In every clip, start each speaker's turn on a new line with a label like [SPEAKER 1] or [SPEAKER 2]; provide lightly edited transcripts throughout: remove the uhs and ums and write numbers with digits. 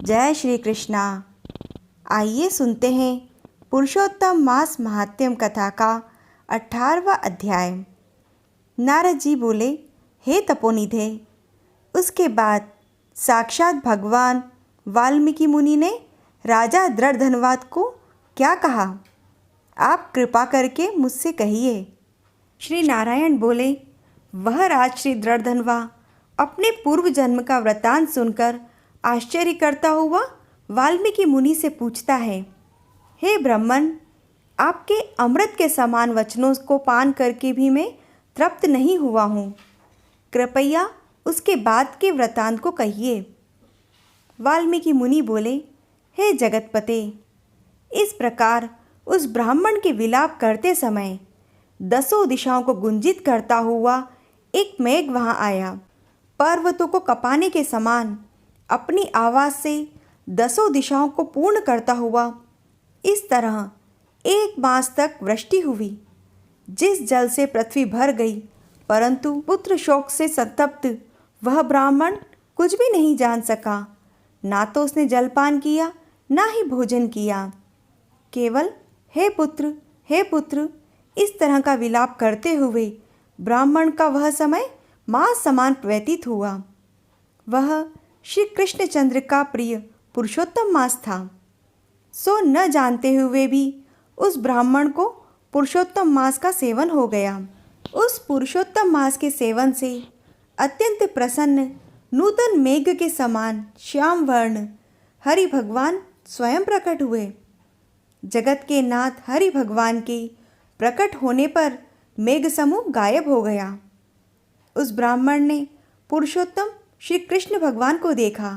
[SPEAKER 1] जय श्री कृष्णा। आइए सुनते हैं पुरुषोत्तम मास महात्म्यम कथा का 18वां अध्याय। नारद जी बोले, हे तपोनिधे, उसके बाद साक्षात भगवान वाल्मीकि मुनि ने राजा दृढ़धनवाद को क्या कहा? आप कृपा करके मुझसे कहिए। श्री नारायण बोले, वह राजश्री दृढ़धनवा अपने पूर्व जन्म का वृतांत सुनकर आश्चर्य करता हुआ वाल्मीकि मुनि से पूछता है, हे ब्राह्मण, आपके अमृत के समान वचनों को पान करके भी मैं तृप्त नहीं हुआ हूँ। कृपया उसके बाद के वृतांत को कहिए। वाल्मीकि मुनि बोले, हे जगतपते, इस प्रकार उस ब्राह्मण के विलाप करते समय 10 दिशाओं को गुंजित करता हुआ एक मेघ वहाँ आया। पर्वतों को कपाने के समान अपनी आवाज़ से 10 दिशाओं को पूर्ण करता हुआ इस तरह 1 मास तक वृष्टि हुई, जिस जल से पृथ्वी भर गई, परंतु पुत्र शोक से संतप्त वह ब्राह्मण कुछ भी नहीं जान सका। ना तो उसने जलपान किया, ना ही भोजन किया। केवल हे पुत्र, हे पुत्र, इस तरह का विलाप करते हुए ब्राह्मण का वह समय मास समान व्यतीत हुआ। वह श्री कृष्णचंद्र का प्रिय पुरुषोत्तम मास था। सो न जानते हुए भी उस ब्राह्मण को पुरुषोत्तम मास का सेवन हो गया। उस पुरुषोत्तम मास के सेवन से अत्यंत प्रसन्न नूतन मेघ के समान श्याम वर्ण हरि भगवान स्वयं प्रकट हुए। जगत के नाथ हरि भगवान के प्रकट होने पर मेघ समूह गायब हो गया। उस ब्राह्मण ने पुरुषोत्तम श्री कृष्ण भगवान को देखा।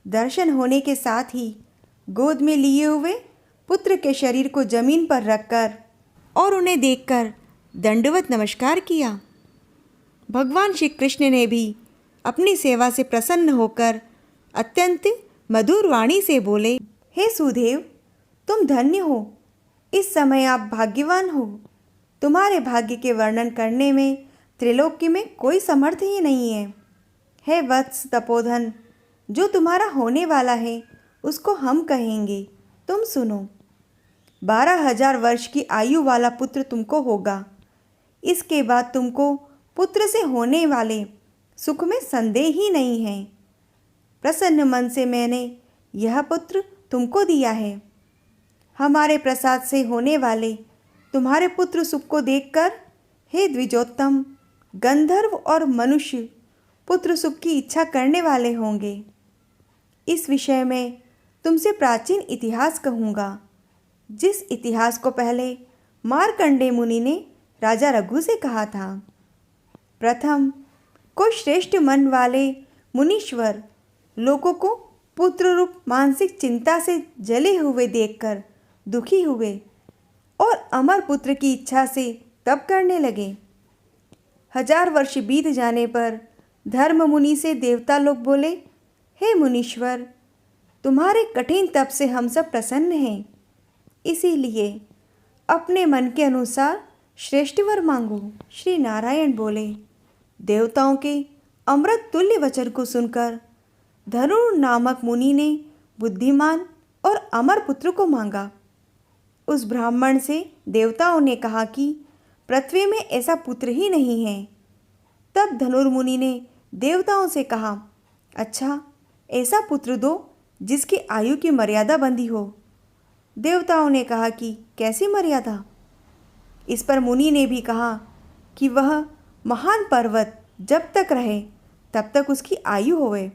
[SPEAKER 1] दर्शन होने के साथ ही गोद में लिए हुए पुत्र के शरीर को जमीन पर रखकर और उन्हें देखकर दंडवत नमस्कार किया। भगवान श्री कृष्ण ने भी अपनी सेवा से प्रसन्न होकर अत्यंत मधुर वाणी से बोले, हे सुदेव, तुम धन्य हो। इस समय आप भाग्यवान हो। तुम्हारे भाग्य के वर्णन करने में त्रिलोक्य में कोई समर्थ ही नहीं है। हे वत्स तपोधन, जो तुम्हारा होने वाला है उसको हम कहेंगे, तुम सुनो। 12,000 वर्ष की आयु वाला पुत्र तुमको होगा। इसके बाद तुमको पुत्र से होने वाले सुख में संदेह ही नहीं है। प्रसन्न मन से मैंने यह पुत्र तुमको दिया है। हमारे प्रसाद से होने वाले तुम्हारे पुत्र सुख को देखकर हे द्विजोत्तम, गंधर्व और मनुष्य पुत्र सुख की इच्छा करने वाले होंगे। इस विषय में तुमसे प्राचीन इतिहास कहूँगा, जिस इतिहास को पहले मार्कंडेय मुनि ने राजा रघु से कहा था। प्रथम कोई श्रेष्ठ मन वाले मुनीश्वर लोगों को पुत्र रूप मानसिक चिंता से जले हुए देखकर दुखी हुए और अमर पुत्र की इच्छा से तप करने लगे। 1000 वर्ष बीत जाने पर धर्म मुनि से देवता लोग बोले, हे मुनीश्वर, तुम्हारे कठिन तप से हम सब प्रसन्न हैं। इसीलिए अपने मन के अनुसार श्रेष्ठ वर मांगो। श्री नारायण बोले, देवताओं के अमृत तुल्य वचन को सुनकर धनुर नामक मुनि ने बुद्धिमान और अमर पुत्र को मांगा। उस ब्राह्मण से देवताओं ने कहा कि पृथ्वी में ऐसा पुत्र ही नहीं है। तब धनुर्मुनि ने देवताओं से कहा, अच्छा, ऐसा पुत्र दो जिसकी आयु की मर्यादा बंधी हो। देवताओं ने कहा कि कैसी मर्यादा? इस पर मुनि ने भी कहा कि वह महान पर्वत जब तक रहे तब तक उसकी आयु होवे।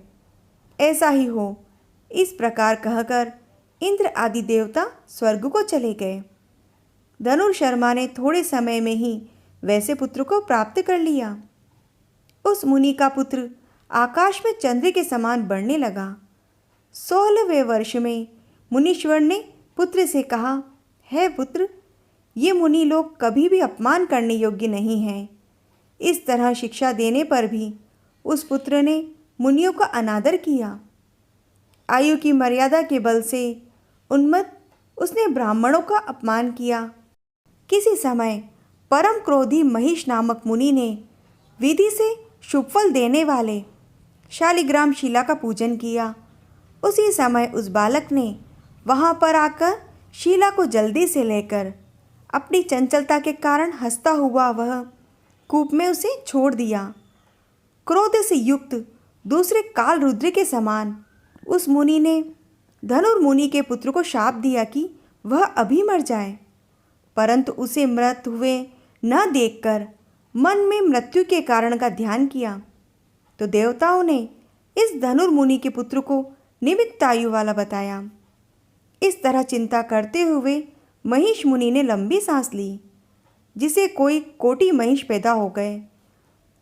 [SPEAKER 1] ऐसा ही हो। इस प्रकार कहकर इंद्र आदि देवता स्वर्ग को चले गए। धनुर्शर्मा ने थोड़े समय में ही वैसे पुत्र को प्राप्त कर लिया। उस मुनि का पुत्र आकाश में चंद्र के समान बढ़ने लगा। 16वें वर्ष में मुनीश्वर ने पुत्र से कहा, हे पुत्र, ये मुनि लोग कभी भी अपमान करने योग्य नहीं हैं। इस तरह शिक्षा देने पर भी उस पुत्र ने मुनियों का अनादर किया। आयु की मर्यादा के बल से उन्मत्त उसने ब्राह्मणों का अपमान किया। किसी समय परम क्रोधी महिष नामक मुनि ने विधि से शुभ फल देने वाले शालिग्राम शिला का पूजन किया उसी समय उस बालक ने वहाँ पर आकर शीला को जल्दी से लेकर अपनी चंचलता के कारण हंसता हुआ वह कूप में उसे छोड़ दिया। क्रोध से युक्त दूसरे काल रुद्र के समान उस मुनि ने धनुर्मुनि के पुत्र को शाप दिया कि वह अभी मर जाए, परंतु उसे मृत हुए न देखकर मन में मृत्यु के कारण का ध्यान किया तो देवताओं ने इस धनुर्मुनि के पुत्र को निमित्त आयु वाला बताया। इस तरह चिंता करते हुए महिष मुनि ने लंबी सांस ली, जिसे कोई कोटि महिष पैदा हो गए।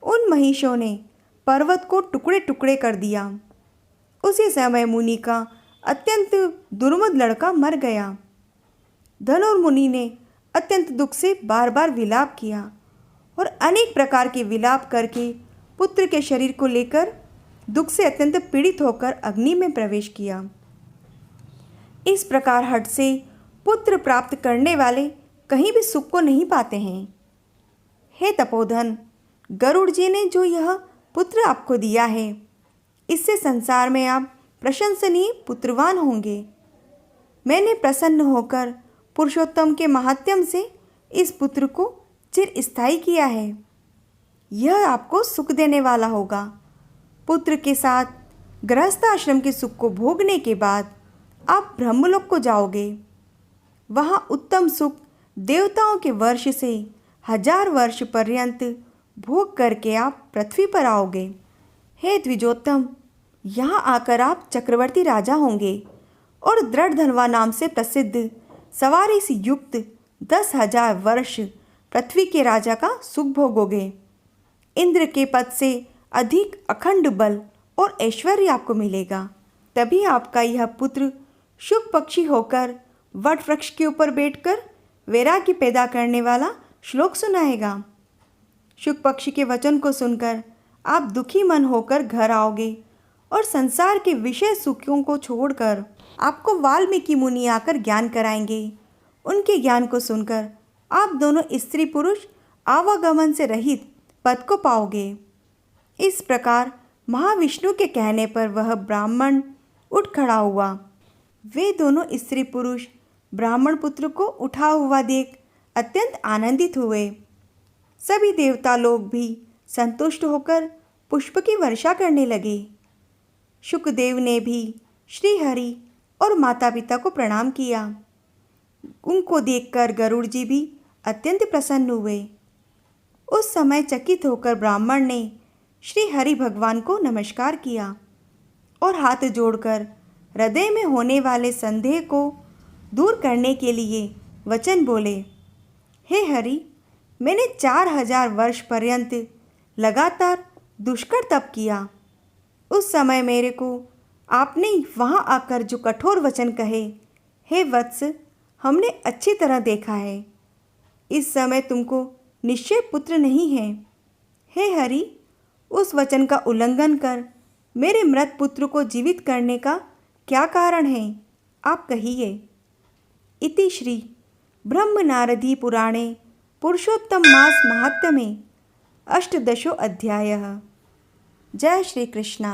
[SPEAKER 1] उन महिषों ने पर्वत को टुकड़े टुकड़े कर दिया। उसी समय मुनि का अत्यंत दुर्मद लड़का मर गया। धनुर्मुनि ने अत्यंत दुख से बार बार विलाप किया और अनेक प्रकार के विलाप करके पुत्र के शरीर को लेकर दुख से अत्यंत पीड़ित होकर अग्नि में प्रवेश किया। इस प्रकार हठ से पुत्र प्राप्त करने वाले कहीं भी सुख को नहीं पाते हैं। हे तपोधन, गरुड़ जी ने जो यह पुत्र आपको दिया है, इससे संसार में आप प्रशंसनीय पुत्रवान होंगे। मैंने प्रसन्न होकर पुरुषोत्तम के महात्म्य से इस पुत्र को चिरस्थायी किया है। यह आपको सुख देने वाला होगा। पुत्र के साथ गृहस्थ आश्रम के सुख को भोगने के बाद आप ब्रह्मलोक को जाओगे। वहाँ उत्तम सुख देवताओं के वर्ष से 1000 वर्ष पर्यंत भोग करके आप पृथ्वी पर आओगे। हे द्विजोत्तम, यहाँ आकर आप चक्रवर्ती राजा होंगे और दृढ़ धनवा नाम से प्रसिद्ध सवारी से युक्त 10,000 वर्ष पृथ्वी के राजा का सुख भोगोगे। इंद्र के पद से अधिक अखंड बल और ऐश्वर्य आपको मिलेगा। तभी आपका यह पुत्र शुक पक्षी होकर वट वृक्ष के ऊपर बैठकर वैराग्य पैदा करने वाला श्लोक सुनाएगा। शुक पक्षी के वचन को सुनकर आप दुखी मन होकर घर आओगे और संसार के विषय सुखों को छोड़कर आपको वाल्मीकि मुनि आकर ज्ञान कराएंगे। उनके ज्ञान को सुनकर आप दोनों स्त्री पुरुष आवागमन से रहित पद को पाओगे। इस प्रकार महाविष्णु के कहने पर वह ब्राह्मण उठ खड़ा हुआ। वे दोनों स्त्री पुरुष ब्राह्मण पुत्र को उठा हुआ देख अत्यंत आनंदित हुए। सभी देवता लोग भी संतुष्ट होकर पुष्प की वर्षा करने लगे। शुकदेव ने भी श्री हरि और माता पिता को प्रणाम किया। उनको देखकर गरुड़ जी भी अत्यंत प्रसन्न हुए। उस समय चकित होकर ब्राह्मण ने श्री हरि भगवान को नमस्कार किया और हाथ जोड़कर हृदय में होने वाले संदेह को दूर करने के लिए वचन बोले। हे हरि, मैंने 4000 वर्ष पर्यंत लगातार दुष्कर तप किया। उस समय मेरे को आपने वहाँ आकर जो कठोर वचन कहे, हे वत्स, हमने अच्छी तरह देखा है। इस समय तुमको निश्चय पुत्र नहीं है। हे हरि, उस वचन का उल्लंघन कर मेरे मृत पुत्र को जीवित करने का क्या कारण है, आप कहिए। इति श्री ब्रह्म नारदी पुराणे पुरुषोत्तम मास महात्म्ये 18 अध्यायः। जय श्री कृष्णा।